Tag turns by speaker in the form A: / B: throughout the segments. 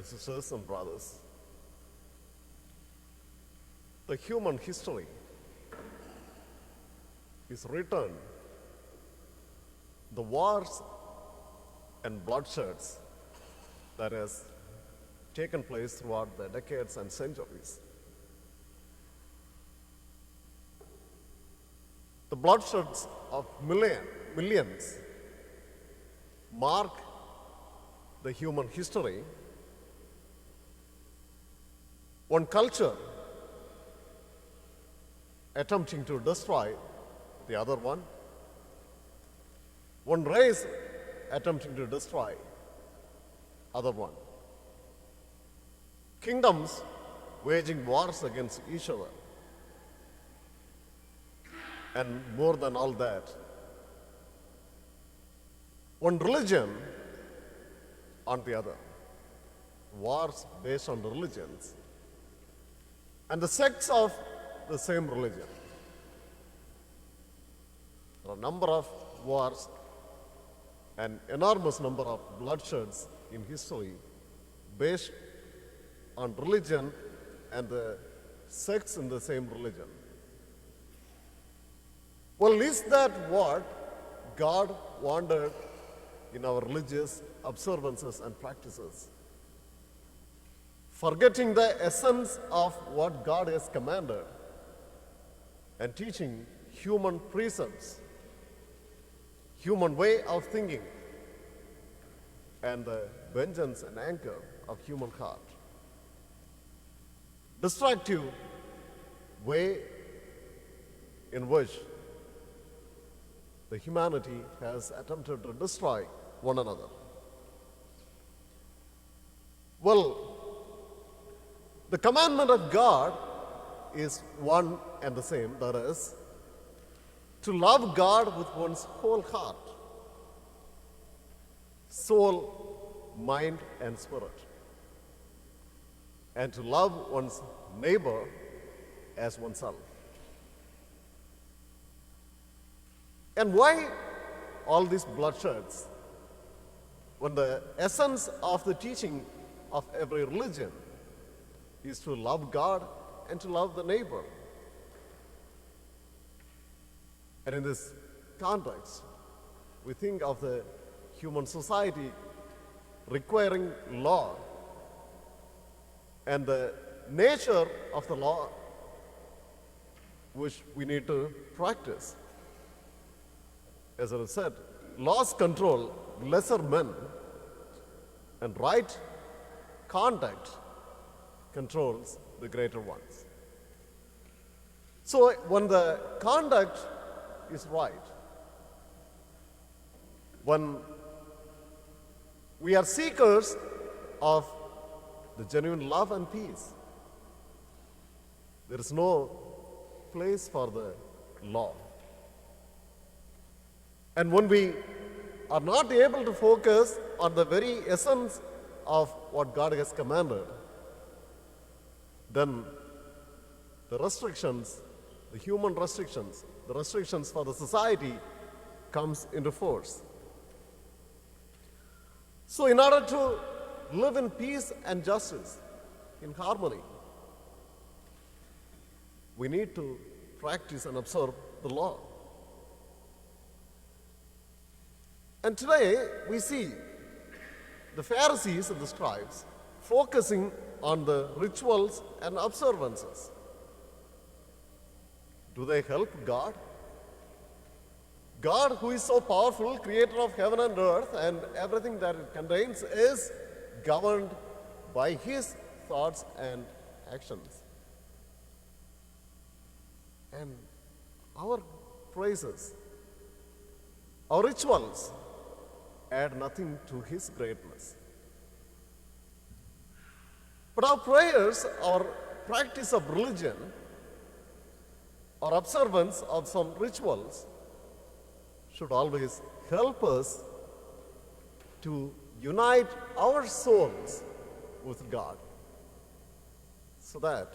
A: sisters and brothers, the human history is written, the wars and bloodsheds that has taken place throughout the decades and centuries. The bloodsheds of millions mark the human history. One culture attempting to destroy the other one. One race attempting to destroy other one. Kingdoms waging wars against each other. And more than all that, one religion on the other. Wars based on the religions and the sects of the same religion. There are a number of wars, an enormous number of bloodsheds in history based on religion and the sects in the same religion. Well, is that what God wanted in our religious observances and practices? Forgetting the essence of what God has commanded and teaching human precepts, human way of thinking, and the vengeance and anger of human heart. Destructive way in which the humanity has attempted to destroy one another. Well, the commandment of God is one and the same, that is, to love God with one's whole heart, soul, mind, and spirit, and to love one's neighbor as oneself. And why all these bloodsheds when the essence of the teaching of every religion is to love God and to love the neighbor? And in this context, we think of the human society requiring law and the nature of the law which we need to practice. As I said, laws control lesser men and right conduct controls the greater ones. So when the conduct is right, when we are seekers of the genuine love and peace, there is no place for the law. And when we are not able to focus on the very essence of what God has commanded, then the restrictions, the human restrictions, the restrictions for the society comes into force. So in order to live in peace and justice, in harmony, we need to practice and observe the law. And today we see the Pharisees and the scribes focusing on the rituals and observances. Do they help God? God, who is so powerful, creator of heaven and earth and everything that it contains, is governed by his thoughts and actions. And our praises, our rituals, add nothing to his greatness. But our prayers, our practice of religion, our observance of some rituals should always help us to unite our souls with God so that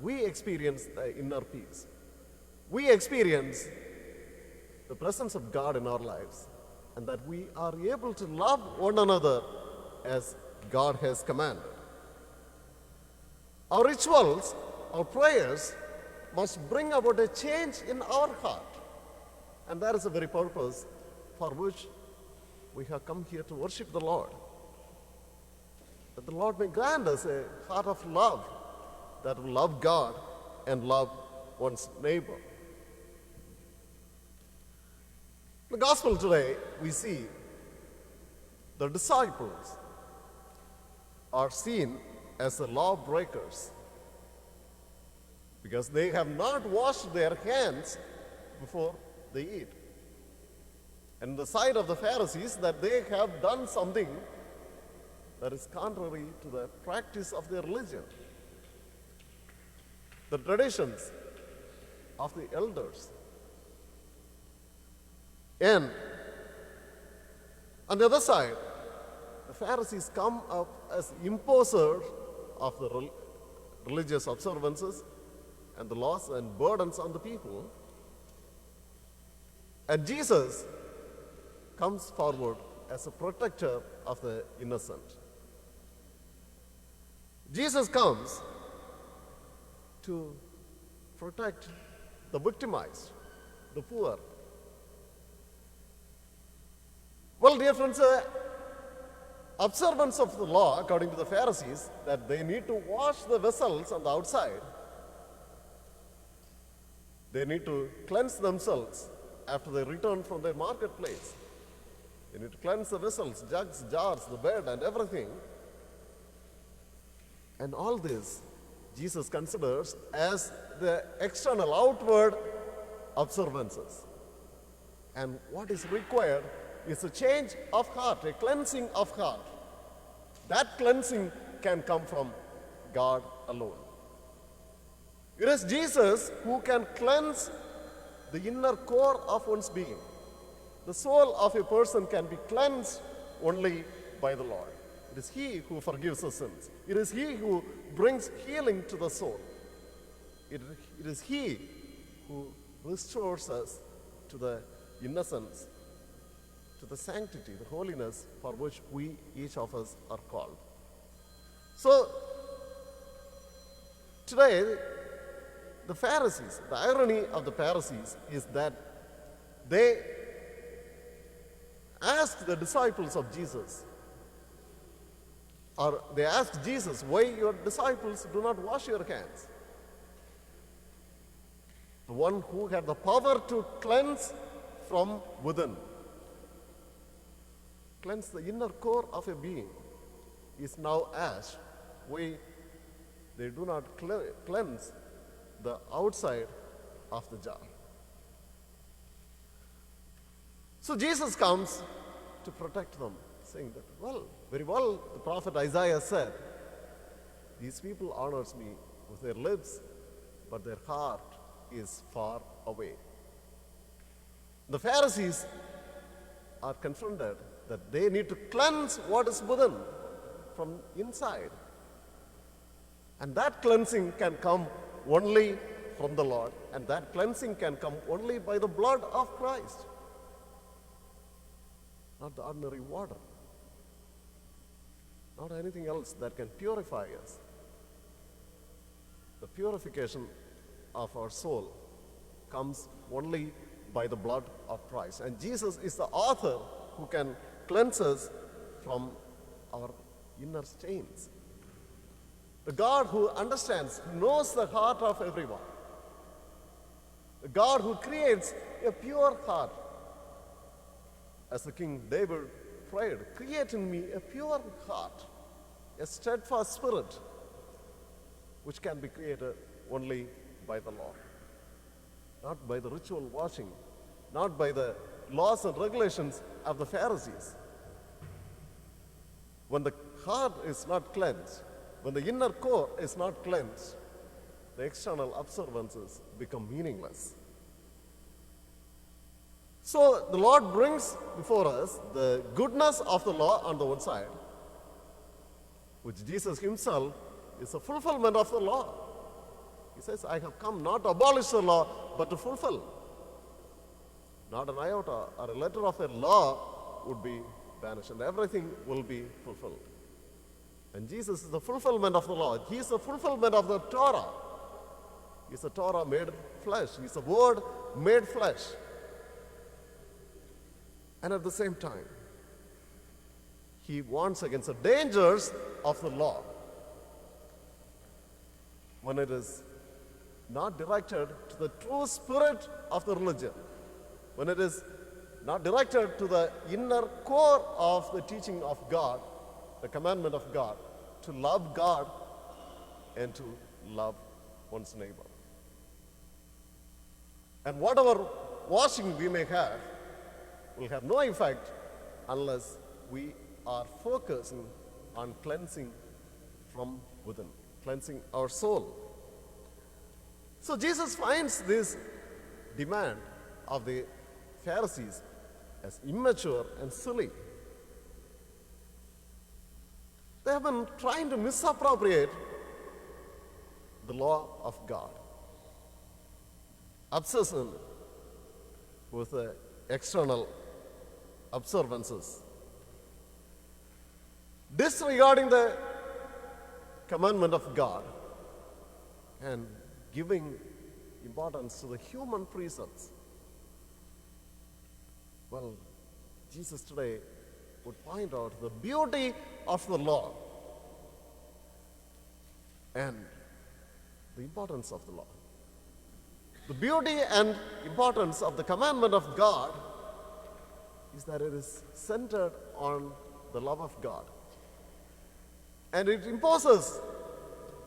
A: we experience the inner peace. We experience the presence of God in our lives, and that we are able to love one another as God has commanded. Our rituals, our prayers must bring about a change in our heart. And that is the very purpose for which we have come here to worship the Lord. That the Lord may grant us a heart of love that will love God and love one's neighbor. In the gospel today, we see the disciples are seen as the lawbreakers because they have not washed their hands before they eat. And the sight of the Pharisees that they have done something that is contrary to the practice of their religion, the traditions of the elders. And on the other side, the Pharisees come up as imposers of the religious observances and the laws and burdens on the people. And Jesus comes forward as a protector of the innocent. Jesus comes to protect the victimized, the poor. Well, dear friends, observance of the law, according to the Pharisees, that they need to wash the vessels on the outside. They need to cleanse themselves after they return from their marketplace. They need to cleanse the vessels, jugs, jars, the bed, and everything. And all this, Jesus considers as the external, outward observances. And what is required is a change of heart, a cleansing of heart. That cleansing can come from God alone. It is Jesus who can cleanse the inner core of one's being. The soul of a person can be cleansed only by the Lord. It is He who forgives the sins. It is He who brings healing to the soul. It is He who restores us to the innocence, to the sanctity, the holiness for which we, each of us, are called. So, today, the Pharisees, the irony of the Pharisees is that they asked the disciples of Jesus, or they asked Jesus, why your disciples do not wash your hands? The one who had the power to cleanse from within, cleanse the inner core of a being, is now asked why they do not cleanse the outside of the jar. So Jesus comes to protect them, saying that, well, very well, the prophet Isaiah said, these people honors me with their lips, but their heart is far away. The Pharisees are confronted that they need to cleanse what is within from inside. And that cleansing can come only from the Lord, and that cleansing can come only by the blood of Christ, not the ordinary water, not anything else that can purify us. The purification of our soul comes only by the blood of Christ. And Jesus is the author who can cleanse us from our inner stains. The God who understands, who knows the heart of everyone. The God who creates a pure heart. As the King David prayed, create in me a pure heart, a steadfast spirit, which can be created only by the Lord. Not by the ritual washing, not by the laws and regulations of the Pharisees. When the heart is not cleansed, when the inner core is not cleansed, the external observances become meaningless. So the Lord brings before us the goodness of the law on the one side, which Jesus himself is a fulfillment of the law. He says, I have come not to abolish the law, but to fulfill. Not an iota or a letter of a law would be banished, and everything will be fulfilled. And Jesus is the fulfillment of the law. He is the fulfillment of the Torah. He is the Torah made flesh. He is the Word made flesh. And at the same time, he warns against the dangers of the law when it is not directed to the true spirit of the religion, when it is not directed to the inner core of the teaching of God, the commandment of God, to love God and to love one's neighbor. And whatever washing we may have will have no effect unless we are focusing on cleansing from within, cleansing our soul. So Jesus finds this demand of the Pharisees as immature and silly. They have been trying to misappropriate the law of God, obsession with the external observances, disregarding the commandment of God and giving importance to the human precepts. Well, Jesus today would point out the beauty of the law and the importance of the law. The beauty and importance of the commandment of God is that it is centered on the love of God. And it imposes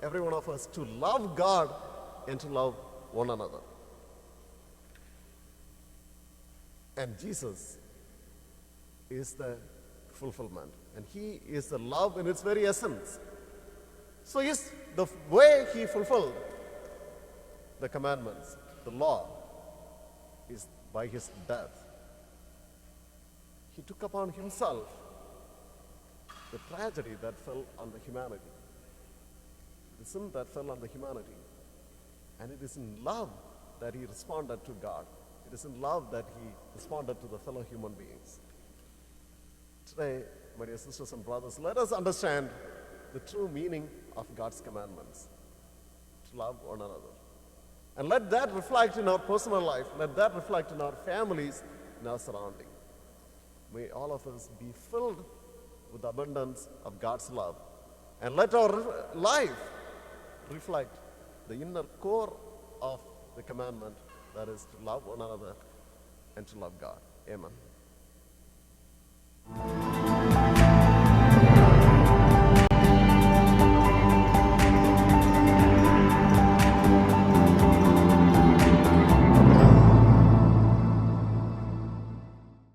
A: every one of us to love God and to love one another. And Jesus is the fulfillment, and he is the love in its very essence. So the way he fulfilled the commandments, the law, is by his death. He took upon himself the tragedy that fell on the humanity, the sin that fell on the humanity. And it is in love that he responded to God. It is in love that he responded to the fellow human beings. Today, my dear sisters and brothers, let us understand the true meaning of God's commandments, to love one another. And let that reflect in our personal life, let that reflect in our families, in our surrounding. May all of us be filled with the abundance of God's love. And let our life reflect the inner core of the commandment, that is to love one another and to love God. Amen.